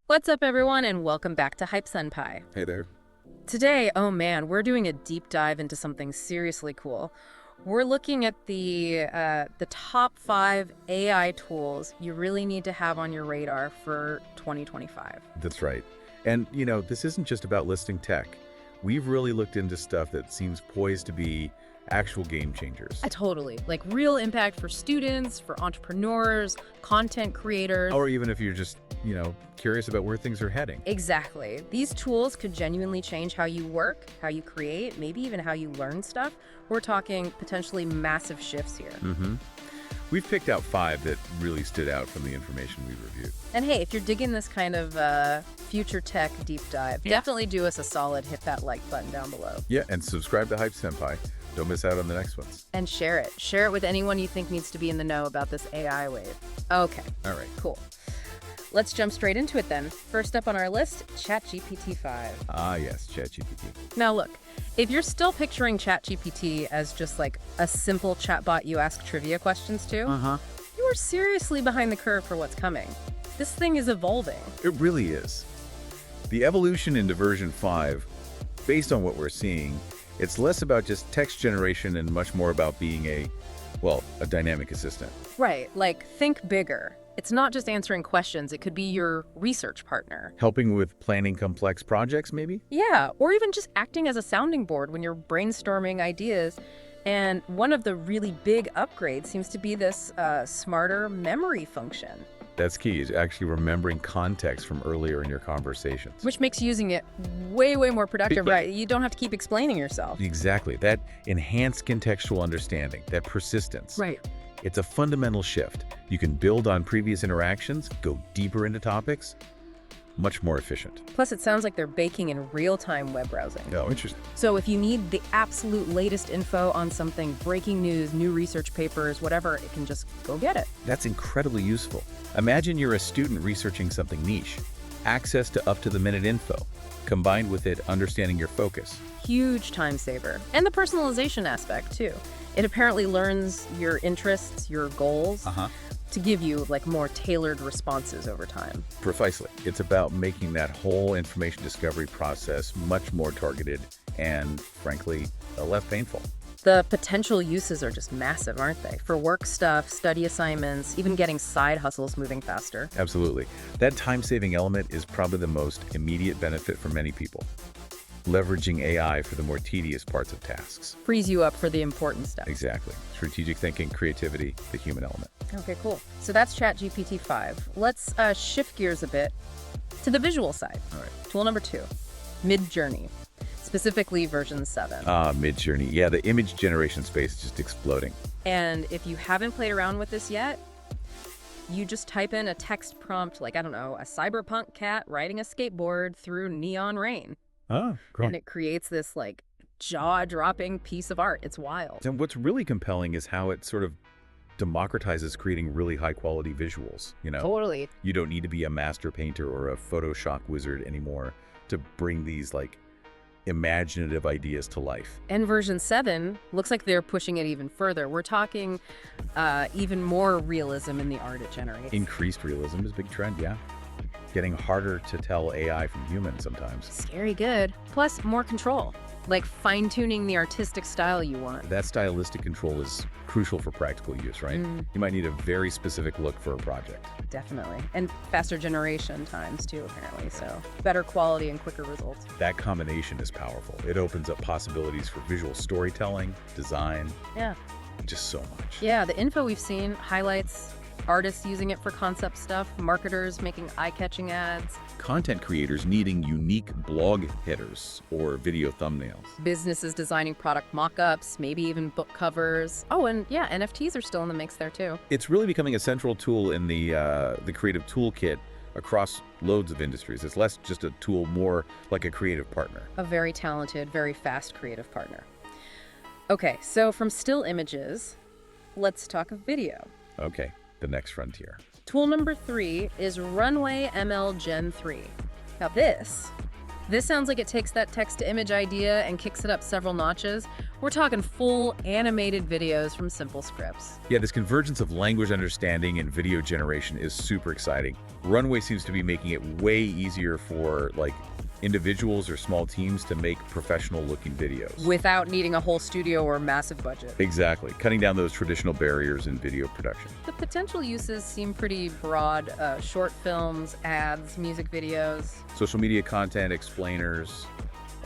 What's up, everyone, and welcome back to Hype Senpai. Hey there. Today, oh man, we're doing a deep dive into something seriously cool. We're looking at the top 5 AI tools you really need to have on your radar for 2025. That's right. And, you know, this isn't just about listing tech. We've really looked into stuff that seems poised to be actual game changers. Totally. Like real impact for students, for entrepreneurs, content creators. Or even if you're just, curious about where things are heading. Exactly. These tools could genuinely change how you work, how you create, maybe even how you learn stuff. We're talking potentially massive shifts here. We've picked out 5 that really stood out from the information we reviewed. And hey, if you're digging this kind of future tech deep dive, definitely do us a solid, hit that like button down below. Yeah, and subscribe to Hype Senpai. Don't miss out on the next ones. And share it. Share it with anyone you think needs to be in the know about this AI wave. Okay. All right. Cool. Let's jump straight into it then. First up on our list, ChatGPT 5. Ah, yes, ChatGPT. Now look, if you're still picturing ChatGPT as just like a simple chatbot you ask trivia questions to, you are seriously behind the curve for what's coming. This thing is evolving. It really is. The evolution into version 5, based on what we're seeing, it's less about just text generation and much more about being a dynamic assistant. Right, like think bigger. It's not just answering questions, it could be your research partner. Helping with planning complex projects, maybe? Yeah, or even just acting as a sounding board when you're brainstorming ideas. And one of the really big upgrades seems to be this smarter memory function. That's key, is actually remembering context from earlier in your conversations. Which makes using it way, way more productive, right? You don't have to keep explaining yourself. Exactly. That enhanced contextual understanding, that persistence. Right. It's a fundamental shift. You can build on previous interactions, go deeper into topics, much more efficient. Plus, it sounds like they're baking in real-time web browsing. Oh, interesting. So if you need the absolute latest info on something, breaking news, new research papers, whatever, it can just go get it. That's incredibly useful. Imagine you're a student researching something niche. Access to up-to-the-minute info, combined with it understanding your focus. Huge time saver. And the personalization aspect, too. It apparently learns your interests, your goals, to give you like more tailored responses over time. Precisely. It's about making that whole information discovery process much more targeted and, frankly, less painful. The potential uses are just massive, aren't they? For work stuff, study assignments, even getting side hustles moving faster. Absolutely. That time-saving element is probably the most immediate benefit for many people. Leveraging AI for the more tedious parts of tasks. Frees you up for the important stuff. Exactly. Strategic thinking, creativity, the human element. Okay, cool. So that's ChatGPT 5. Let's shift gears a bit to the visual side. All right. Tool number 2, MidJourney, specifically version 7. MidJourney. Yeah, the image generation space is just exploding. And if you haven't played around with this yet, you just type in a text prompt like, I don't know, a cyberpunk cat riding a skateboard through neon rain. Oh, cool. And it creates this like jaw-dropping piece of art. It's wild. And what's really compelling is how it sort of democratizes creating really high-quality visuals, Totally. You don't need to be a master painter or a Photoshop wizard anymore to bring these, imaginative ideas to life. And version 7 looks like they're pushing it even further. We're talking even more realism in the art it generates. Increased realism is a big trend, yeah. Getting harder to tell AI from humans sometimes. Scary good. Plus, more control. Like fine-tuning the artistic style you want. That stylistic control is crucial for practical use, right? You might need a very specific look for a project. Definitely. And faster generation times, too, apparently. So better quality and quicker results. That combination is powerful. It opens up possibilities for visual storytelling, design. Yeah. Just so much. Yeah, the info we've seen highlights artists using it for concept stuff, marketers making eye-catching ads, content creators needing unique blog headers or video thumbnails, businesses designing product mock-ups, maybe even book covers. Oh, and yeah, NFTs are still in the mix there too. It's really becoming a central tool in the creative toolkit across loads of industries. It's less just a tool, more like a creative partner. A very talented, very fast creative partner. Okay, so from still images, let's talk of video. Okay. The next frontier. Tool number 3 is Runway ML Gen-3. Now this This sounds like it takes that text-to-image idea and kicks it up several notches. We're talking full animated videos from simple scripts. Yeah, this convergence of language understanding and video generation is super exciting. Runway seems to be making it way easier for, like, individuals or small teams to make professional-looking videos. Without needing a whole studio or massive budget. Exactly, cutting down those traditional barriers in video production. The potential uses seem pretty broad. Short films, ads, music videos. Social media content, explainers,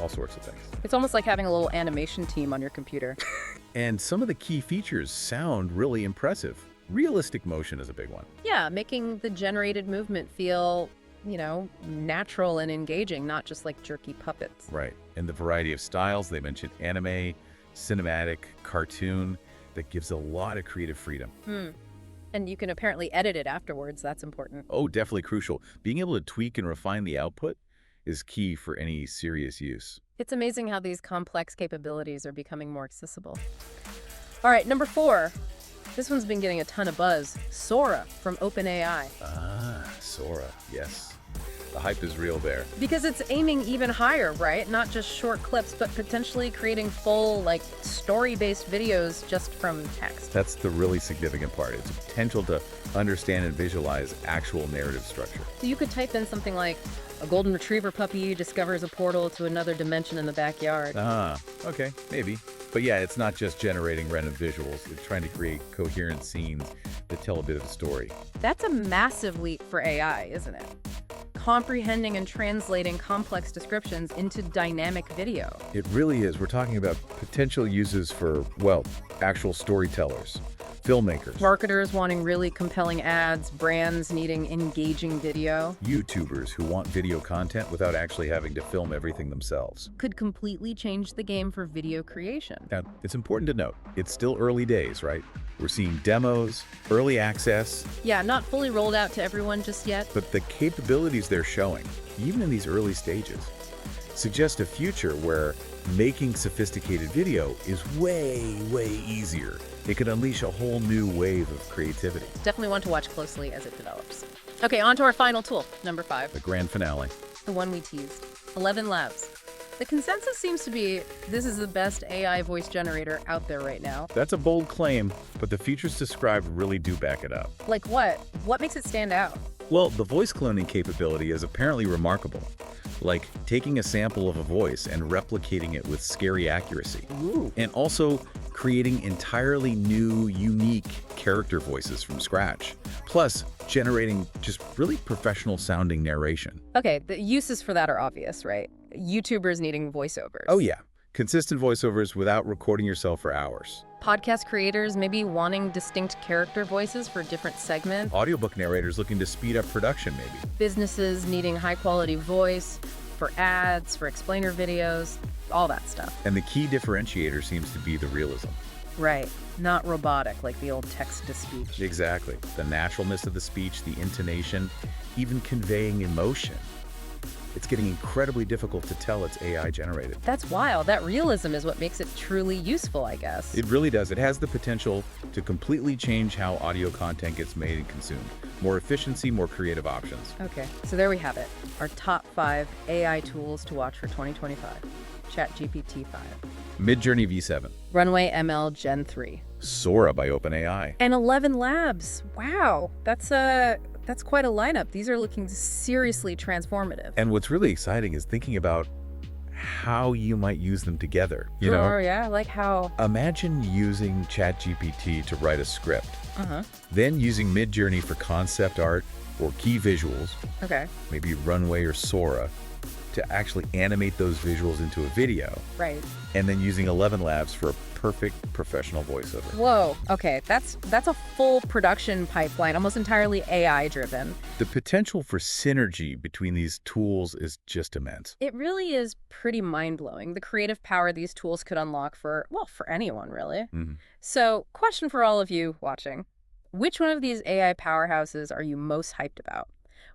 all sorts of things. It's almost like having a little animation team on your computer. And some of the key features sound really impressive. Realistic motion is a big one. Yeah, making the generated movement feel, natural and engaging, not just like jerky puppets. Right. And the variety of styles, they mentioned anime, cinematic, cartoon, that gives a lot of creative freedom. And you can apparently edit it afterwards. That's important. Oh, definitely crucial. Being able to tweak and refine the output is key for any serious use. It's amazing how these complex capabilities are becoming more accessible. All right, number 4. This one's been getting a ton of buzz. Sora from OpenAI. Ah, Sora, yes. The hype is real there. Because it's aiming even higher, right? Not just short clips, but potentially creating full, story-based videos just from text. That's the really significant part. It's a potential to understand and visualize actual narrative structure. So you could type in something like, a golden retriever puppy discovers a portal to another dimension in the backyard. Ah, okay, maybe. But yeah, it's not just generating random visuals. It's trying to create coherent scenes that tell a bit of a story. That's a massive leap for AI, isn't it? Comprehending and translating complex descriptions into dynamic video. It really is. We're talking about potential uses for, well, actual storytellers, filmmakers, Marketers wanting really compelling ads, brands needing engaging video. YouTubers who want video content without actually having to film everything themselves. Could completely change the game for video creation. Now, it's important to note, it's still early days, right? We're seeing demos, early access, Yeah, not fully rolled out to everyone just yet. but the capabilities they're showing, even in these early stages, suggest a future where making sophisticated video is way, way easier. It could unleash a whole new wave of creativity. Definitely want to watch closely as it develops. Okay, on to our final tool, number 5. The grand finale. The one we teased, ElevenLabs. The consensus seems to be this is the best AI voice generator out there right now. That's a bold claim, but the features described really do back it up. Like what? What makes it stand out? Well, the voice cloning capability is apparently remarkable. Like taking a sample of a voice and replicating it with scary accuracy. Ooh. And also creating entirely new, unique character voices from scratch. Plus, generating just really professional sounding narration. Okay, the uses for that are obvious, right? YouTubers needing voiceovers. Oh yeah, consistent voiceovers without recording yourself for hours. Podcast creators maybe wanting distinct character voices for different segments. Audiobook narrators looking to speed up production maybe. Businesses needing high-quality voice for ads, for explainer videos, all that stuff. And the key differentiator seems to be the realism. Right, not robotic like the old text-to-speech. Exactly. The naturalness of the speech, the intonation, even conveying emotion. It's getting incredibly difficult to tell it's AI generated. That's wild. That realism is what makes it truly useful, I guess. It really does. It has the potential to completely change how audio content gets made and consumed. More efficiency, more creative options. Okay, so there we have it. Our top 5 AI tools to watch for 2025. ChatGPT 5. MidJourney V7. Runway ML Gen-3. Sora by OpenAI. And ElevenLabs. Wow, that's quite a lineup. These are looking seriously transformative. And what's really exciting is thinking about how you might use them together. You know? Yeah, like how? Imagine using ChatGPT to write a script, Uh-huh. then using MidJourney for concept art or key visuals, Okay, maybe Runway or Sora, to actually animate those visuals into a video, right. and then using ElevenLabs for a perfect professional voiceover. Whoa, okay, that's a full production pipeline, almost entirely AI driven. The potential for synergy between these tools is just immense. It really is pretty mind-blowing, the creative power these tools could unlock for anyone, really. Mhm. So, question for all of you watching. Which one of these AI powerhouses are you most hyped about?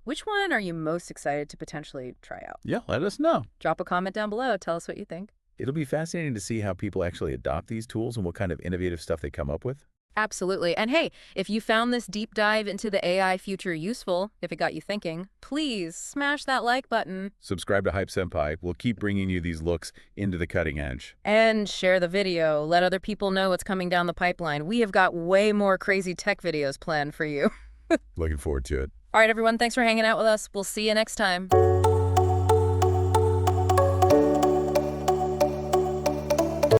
Which one are you most excited to potentially try out? Yeah, let us know. Drop a comment down below. Tell us what you think. It'll be fascinating to see how people actually adopt these tools and what kind of innovative stuff they come up with. Absolutely. And hey, if you found this deep dive into the AI future useful, if it got you thinking, please smash that like button Subscribe to Hype Senpai. We'll keep bringing you these looks into the cutting edge. and share the video. Let other people know what's coming down the pipeline. We have got way more crazy tech videos planned for you. Looking forward to it. All right, everyone, thanks for hanging out with us. We'll see you next time.